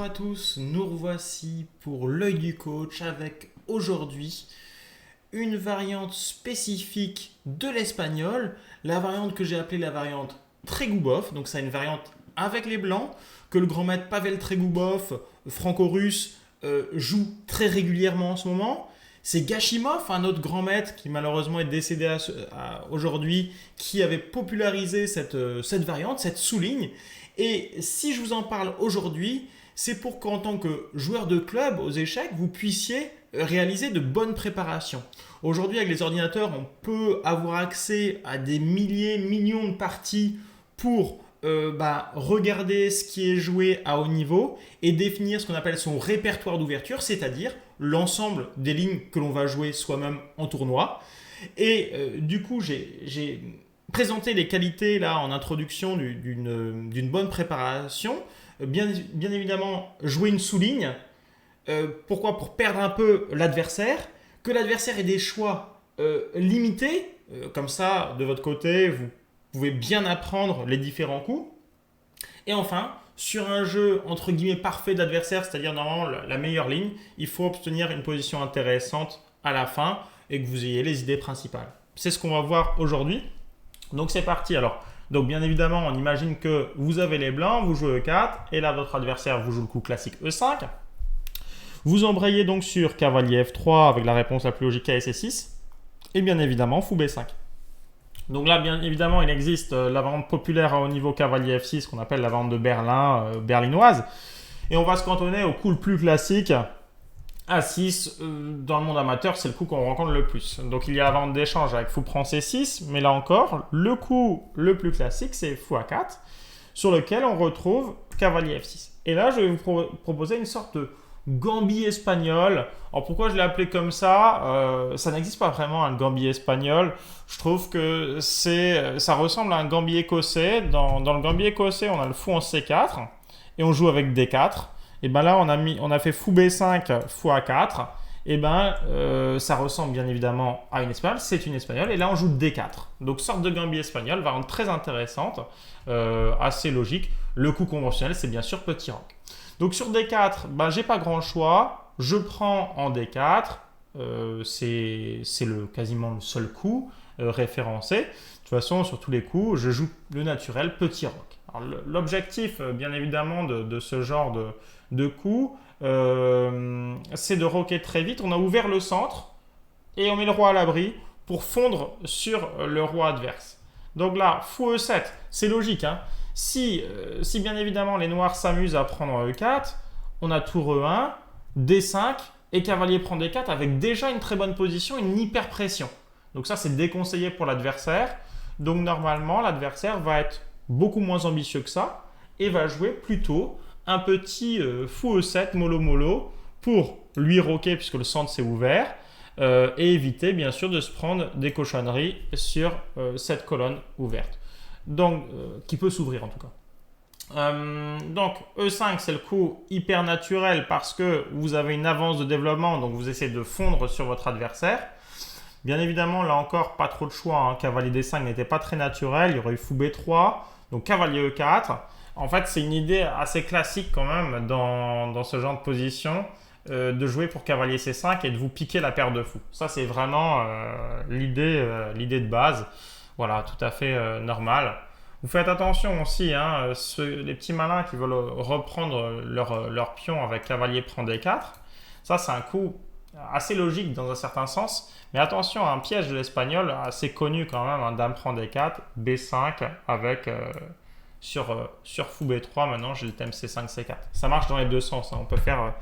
à tous, nous revoici pour l'œil du coach avec aujourd'hui une variante spécifique de l'espagnol, la variante que j'ai appelée la variante Trégoubov, donc c'est une variante avec les blancs que le grand maître Pavel Trégoubov, franco-russe, joue très régulièrement en ce moment. C'est Gashimov, un autre grand maître qui malheureusement est décédé aujourd'hui, qui avait popularisé cette variante, cette sous-ligne. Et si je vous en parle aujourd'hui, c'est pour qu'en tant que joueur de club aux échecs, vous puissiez réaliser de bonnes préparations. Aujourd'hui, avec les ordinateurs, on peut avoir accès à des milliers, millions de parties pour regarder ce qui est joué à haut niveau et définir ce qu'on appelle son répertoire d'ouverture, c'est-à-dire l'ensemble des lignes que l'on va jouer soi-même en tournoi. Et du coup, j'ai présenté les qualités là en introduction d'une bonne préparation. Bien évidemment, jouer une sous-ligne. Pourquoi? Pour perdre un peu l'adversaire, que l'adversaire ait des choix limités. Comme ça, de votre côté, vous pouvez bien apprendre les différents coups. Et enfin, sur un jeu entre guillemets parfait d'adversaire, c'est-à-dire normalement la meilleure ligne, il faut obtenir une position intéressante à la fin et que vous ayez les idées principales. C'est ce qu'on va voir aujourd'hui. Donc c'est parti. Alors, donc bien évidemment, on imagine que vous avez les blancs, vous jouez E4 et là votre adversaire vous joue le coup classique E5. Vous embrayez donc sur cavalier F3 avec la réponse la plus logique à C6 et bien évidemment fou B5. Donc là, bien évidemment, il existe la variante populaire à haut niveau cavalier F6 qu'on appelle la variante de Berlin berlinoise. Et on va se cantonner au coup le plus classique. A6, dans le monde amateur, c'est le coup qu'on rencontre le plus. Donc il y a la variante d'échange avec fou prend C6, mais là encore, le coup le plus classique, c'est fou A4, sur lequel on retrouve cavalier F6. Et là, je vais vous proposer une sorte de Gambit espagnol. Alors pourquoi je l'ai appelé comme ça? Ça n'existe pas vraiment un Gambit espagnol. Je trouve que ça ressemble à un Gambit écossais. Dans le Gambit écossais, on a le fou en C4 et on joue avec D4. Et ben là, on a fait fou B5, fou A4. Et ben ça ressemble bien évidemment à une espagnole. C'est une espagnole. Et là, on joue D4. Donc sorte de Gambit espagnol, variante très intéressante, assez logique. Le coup conventionnel, c'est bien sûr petit roc. Donc sur D4, j'ai pas grand choix. Je prends en D4. C'est quasiment le seul coup référencé. De toute façon, sur tous les coups, je joue le naturel petit roc. L'objectif, bien évidemment, de ce genre de coup, c'est de roquer très vite. On a ouvert le centre et on met le roi à l'abri pour fondre sur le roi adverse. Donc là, fou E7, c'est logique, hein. Si bien évidemment les noirs s'amusent à prendre E4, on a tour E1, D5 et cavalier prend D4 avec déjà une très bonne position, une hyper pression. Donc ça, c'est déconseillé pour l'adversaire. Donc normalement, l'adversaire va être beaucoup moins ambitieux que ça et va jouer plutôt un petit fou E7 mollo pour lui roquer puisque le centre s'est ouvert et éviter bien sûr de se prendre des cochonneries sur cette colonne ouverte. Donc, qui peut s'ouvrir en tout cas. Donc E5 c'est le coup hyper naturel parce que vous avez une avance de développement, donc vous essayez de fondre sur votre adversaire. Bien évidemment là encore pas trop de choix, hein. Cavalier D5 n'était pas très naturel, il y aurait eu fou B3, donc cavalier E4. En fait c'est une idée assez classique quand même dans ce genre de position de jouer pour cavalier C5 et de vous piquer la paire de fous. Ça c'est vraiment l'idée de base. Voilà, tout à fait normal. Vous faites attention aussi, hein, les petits malins qui veulent reprendre leur pion avec cavalier prend D4. Ça, c'est un coup assez logique dans un certain sens. Mais attention à un piège de l'espagnol assez connu quand même, hein, dame prend D4, B5 avec sur fou B3. Maintenant, j'ai le thème C5, C4. Ça marche dans les deux sens, hein. On peut faire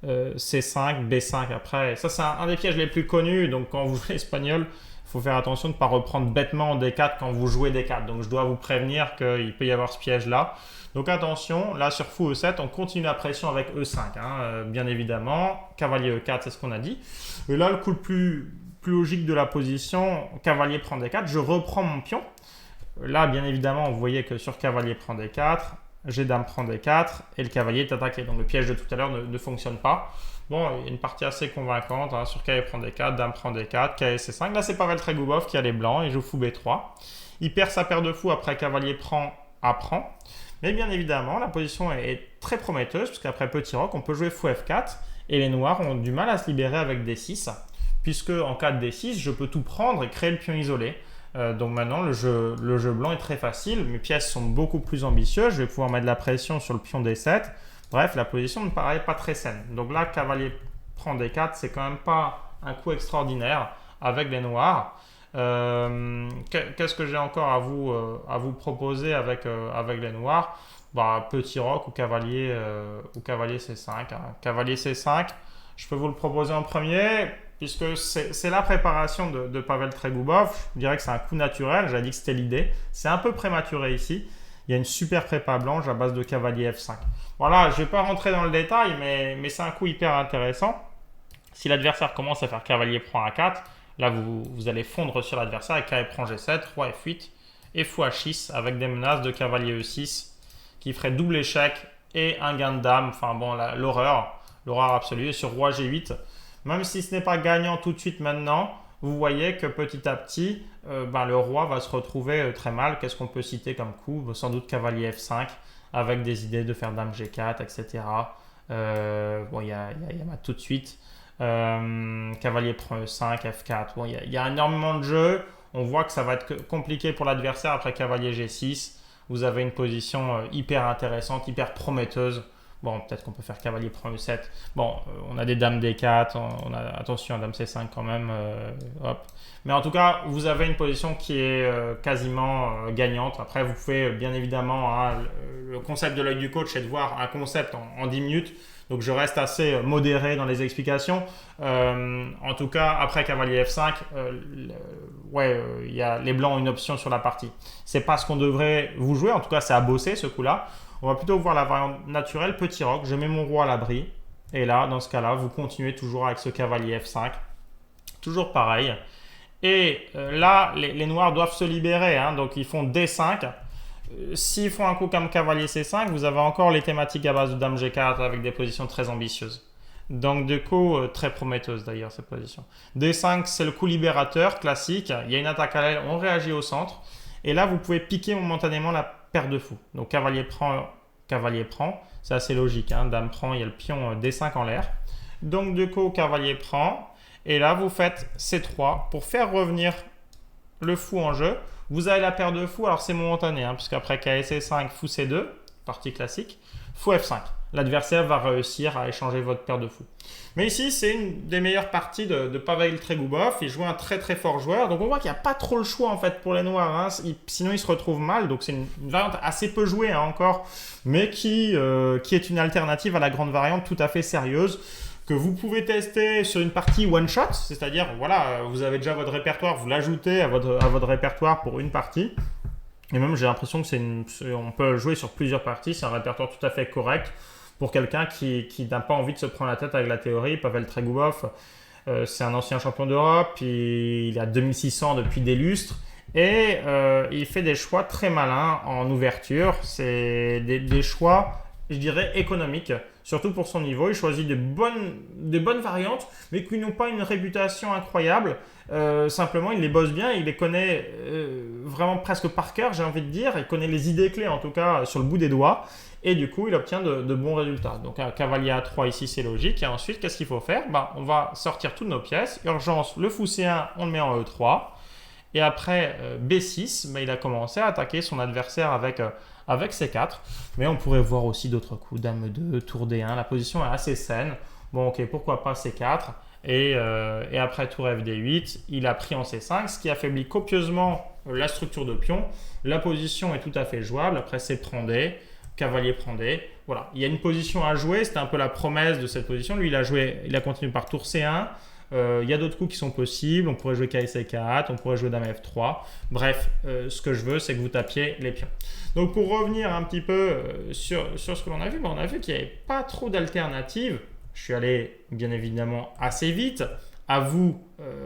C5, B5 après. Ça, c'est un des pièges les plus connus. Donc, quand vous jouez espagnol, il faut faire attention de ne pas reprendre bêtement en D4 quand vous jouez D4. Donc je dois vous prévenir qu'il peut y avoir ce piège-là. Donc attention, là sur fou E7, on continue la pression avec E5. Hein, bien évidemment, cavalier E4, c'est ce qu'on a dit. Et là, le coup le plus logique de la position, cavalier prend D4, je reprends mon pion. Là, bien évidemment, vous voyez que sur cavalier prend D4, j'ai dame prend D4 et le cavalier est attaqué. Donc le piège de tout à l'heure ne fonctionne pas. Bon, il y a une partie assez convaincante, hein, sur cavalier prend D4, dame prend D4, cavalier C5. Là, c'est Pavel Trégoubov qui a les blancs, il joue fou B3. Il perd sa paire de fous après cavalier prend, apprend. Mais bien évidemment, la position est très prometteuse, puisqu'après petit roc, on peut jouer fou F4, et les noirs ont du mal à se libérer avec D6, puisque en cas de D6, je peux tout prendre et créer le pion isolé. Donc maintenant, le jeu blanc est très facile, mes pièces sont beaucoup plus ambitieuses, je vais pouvoir mettre de la pression sur le pion D7. Bref, la position ne paraît pas très saine. Donc là, cavalier prend D4, c'est quand même pas un coup extraordinaire avec les noirs. Qu'est-ce que j'ai encore à vous proposer avec les noirs? Petit roc ou cavalier C5. Hein. Cavalier C5, je peux vous le proposer en premier, puisque c'est la préparation de Pavel Trégoubov. Je dirais que c'est un coup naturel, j'avais dit que c'était l'idée. C'est un peu prématuré ici. Il y a une super prépa blanche à base de cavalier F5. Voilà, je ne vais pas rentrer dans le détail, mais c'est un coup hyper intéressant. Si l'adversaire commence à faire cavalier prend A4, là vous allez fondre sur l'adversaire avec cavalier prend G7, roi F8 et fou H6 avec des menaces de cavalier E6 qui ferait double échec et un gain de dame. Enfin bon, l'horreur absolue. Et sur roi G8, même si ce n'est pas gagnant tout de suite maintenant, vous voyez que petit à petit, le roi va se retrouver très mal. Qu'est-ce qu'on peut citer comme coup? Sans doute cavalier F5 avec des idées de faire dame G4, etc. Il y a tout de suite. Cavalier prend E5, F4. Bon, il y a énormément de jeux. On voit que ça va être compliqué pour l'adversaire après cavalier G6. Vous avez une position hyper intéressante, hyper prometteuse. Bon, peut-être qu'on peut faire cavalier prend E7. Bon, on a des dames D4, on a attention à dame C5 quand même. Hop. Mais en tout cas, vous avez une position qui est quasiment gagnante. Après, vous pouvez bien évidemment, hein, le concept de l'œil du coach, c'est de voir un concept en 10 minutes. Donc, je reste assez modéré dans les explications. En tout cas, après cavalier F5, les blancs ont une option sur la partie. C'est pas ce qu'on devrait vous jouer. En tout cas, c'est à bosser ce coup-là. On va plutôt voir la variante naturelle, petit roc. Je mets mon roi à l'abri. Et là, dans ce cas-là, vous continuez toujours avec ce cavalier F5. Toujours pareil. Et là, les noirs doivent se libérer. Hein, donc, ils font D5. S'ils font un coup comme cavalier C5, vous avez encore les thématiques à base de dame G4 avec des positions très ambitieuses. Donc, du coup, très prometteuse d'ailleurs, cette position. D5, c'est le coup libérateur classique. Il y a une attaque à l'aile, on réagit au centre. Et là, vous pouvez piquer momentanément la paire de fous. Donc, cavalier prend, c'est assez logique. Hein. Dame prend, il y a le pion D5 en l'air. Donc, du coup, cavalier prend. Et là, vous faites C3 pour faire revenir le fou en jeu. Vous avez la paire de fous, alors c'est momentané, hein, puisqu'après KSC5, fou C2, partie classique, fou F5. L'adversaire va réussir à échanger votre paire de fous. Mais ici, c'est une des meilleures parties de Pavel Trégoubov. Il joue un très très fort joueur. Donc on voit qu'il n'y a pas trop le choix en fait pour les noirs. Hein. Sinon, ils se retrouvent mal. Donc c'est une variante assez peu jouée hein, encore, mais qui est une alternative à la grande variante tout à fait sérieuse, que vous pouvez tester sur une partie one-shot, c'est-à-dire, voilà, vous avez déjà votre répertoire, vous l'ajoutez à votre répertoire pour une partie. Et même, j'ai l'impression que on peut jouer sur plusieurs parties, c'est un répertoire tout à fait correct pour quelqu'un qui n'a pas envie de se prendre la tête avec la théorie. Pavel Trégoubov, c'est un ancien champion d'Europe, il a 2600 depuis des lustres, et il fait des choix très malins en ouverture. C'est des choix, je dirais, économiques. Surtout pour son niveau, il choisit des bonnes variantes, mais qui n'ont pas une réputation incroyable. Simplement, il les bosse bien, il les connaît vraiment presque par cœur, j'ai envie de dire. Il connaît les idées clés, en tout cas, sur le bout des doigts. Et du coup, il obtient de bons résultats. Donc, un cavalier A3 ici, c'est logique. Et ensuite, qu'est-ce qu'il faut faire? On va sortir toutes nos pièces. Urgence, le fou C1, on le met en E3. Et après B6, il a commencé à attaquer son adversaire avec C4. Mais on pourrait voir aussi d'autres coups. Dame 2, tour D1. La position est assez saine. Bon, ok, pourquoi pas C4. Et après tour FD8, il a pris en C5, ce qui affaiblit copieusement la structure de pion. La position est tout à fait jouable. Après, c'est prend D, cavalier prend D. Voilà, il y a une position à jouer. C'était un peu la promesse de cette position. Lui, il a continué par tour C1. Il y a d'autres coups qui sont possibles. On pourrait jouer KC4, on pourrait jouer dame F3. Bref, ce que je veux, c'est que vous tapiez les pions. Donc, pour revenir un petit peu sur ce que l'on a vu, on a vu qu'il n'y avait pas trop d'alternatives. Je suis allé, bien évidemment, assez vite. À vous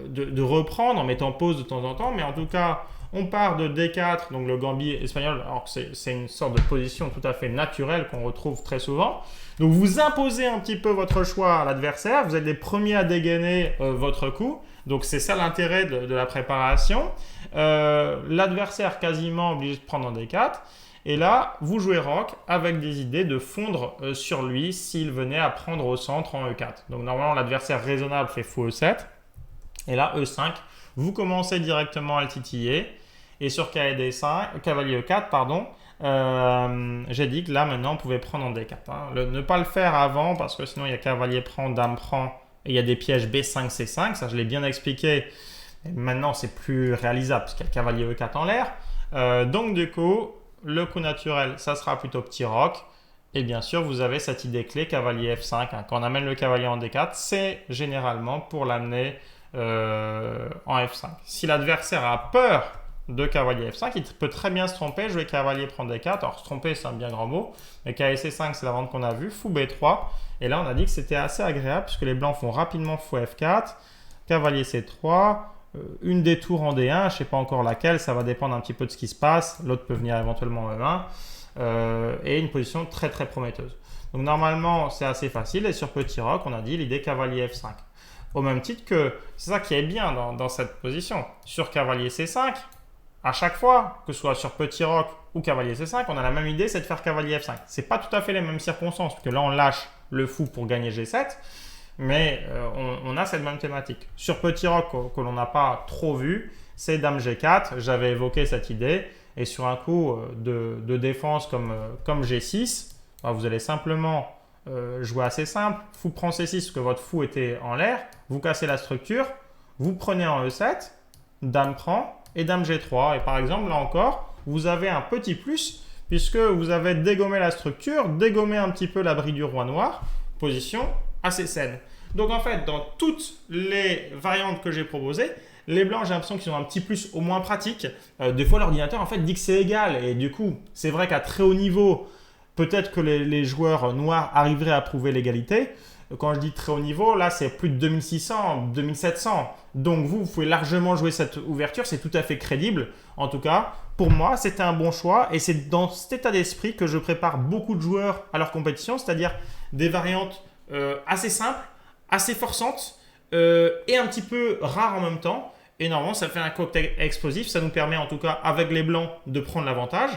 de reprendre en mettant pause de temps en temps. Mais en tout cas, on part de D4, donc le gambit espagnol, alors que c'est une sorte de position tout à fait naturelle qu'on retrouve très souvent. Donc, vous imposez un petit peu votre choix à l'adversaire. Vous êtes les premiers à dégainer votre coup. Donc, c'est ça l'intérêt de la préparation. L'adversaire quasiment obligé de prendre en D4. Et là, vous jouez roc avec des idées de fondre sur lui s'il venait à prendre au centre en E4. Donc normalement, l'adversaire raisonnable fait fou E7. Et là, E5, vous commencez directement à le titiller. Et sur cavalier E4, pardon, j'ai dit que là, maintenant, on pouvait prendre en D4. Hein. Ne pas le faire avant, parce que sinon, il y a cavalier prend, dame prend, et il y a des pièges B5, C5. Ça, je l'ai bien expliqué. Et maintenant, c'est plus réalisable, parce qu'il y a cavalier E4 en l'air. Donc, du coup, le coup naturel, ça sera plutôt petit roc. Et bien sûr, vous avez cette idée clé, cavalier F5. Hein. Quand on amène le cavalier en D4, c'est généralement pour l'amener en F5. Si l'adversaire a peur de cavalier F5, il peut très bien se tromper, jouer cavalier prend D4. Alors, se tromper, c'est un bien grand mot. Mais cavalier C5, c'est la vente qu'on a vue. Fou B3. Et là, on a dit que c'était assez agréable, puisque les blancs font rapidement fou F4. Cavalier C3. Une des tours en D1, je ne sais pas encore laquelle, ça va dépendre un petit peu de ce qui se passe. L'autre peut venir éventuellement en E1. Et une position très très prometteuse. Donc normalement, c'est assez facile. Et sur petit roc, on a dit l'idée cavalier F5. Au même titre que c'est ça qui est bien dans cette position. Sur cavalier C5, à chaque fois, que ce soit sur petit roc ou cavalier C5, on a la même idée, c'est de faire cavalier F5. Ce n'est pas tout à fait les mêmes circonstances, parce que là, on lâche le fou pour gagner G7. Mais on a cette même thématique. Sur petit roc que l'on n'a pas trop vu, c'est dame G4. J'avais évoqué cette idée. Et sur un coup de défense comme G6, vous allez simplement jouer assez simple. Fou prend C6 parce que votre fou était en l'air. Vous cassez la structure. Vous prenez en E7. Dame prend et dame G3. Et par exemple, là encore, vous avez un petit plus puisque vous avez dégommé la structure, dégommé un petit peu l'abri du roi noir. Position assez saine. Donc en fait, dans toutes les variantes que j'ai proposées, les blancs, j'ai l'impression qu'ils ont un petit plus au moins pratique. Des fois, l'ordinateur en fait dit que c'est égal. Et du coup, c'est vrai qu'à très haut niveau, peut-être que les joueurs noirs arriveraient à prouver l'égalité. Quand je dis très haut niveau, là, c'est plus de 2600, 2700. Donc vous pouvez largement jouer cette ouverture. C'est tout à fait crédible. En tout cas, pour moi, c'était un bon choix. Et c'est dans cet état d'esprit que je prépare beaucoup de joueurs à leur compétition, c'est-à-dire des variantes assez simples, assez forçantes et un petit peu rares en même temps. Et normalement, ça fait un cocktail explosif. Ça nous permet en tout cas, avec les blancs, de prendre l'avantage.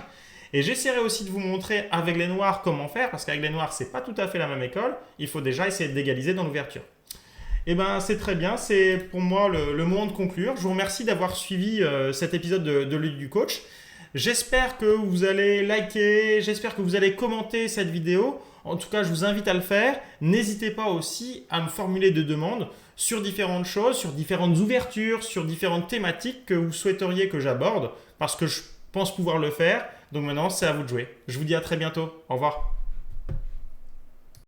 Et j'essaierai aussi de vous montrer avec les noirs comment faire, parce qu'avec les noirs, c'est pas tout à fait la même école. Il faut déjà essayer d'égaliser dans l'ouverture. Et bien, c'est très bien. C'est pour moi le moment de conclure. Je vous remercie d'avoir suivi cet épisode de l'œil du coach. J'espère que vous allez liker, j'espère que vous allez commenter cette vidéo. En tout cas, je vous invite à le faire. N'hésitez pas aussi à me formuler des demandes sur différentes choses, sur différentes ouvertures, sur différentes thématiques que vous souhaiteriez que j'aborde, parce que je pense pouvoir le faire. Donc maintenant, c'est à vous de jouer. Je vous dis à très bientôt. Au revoir.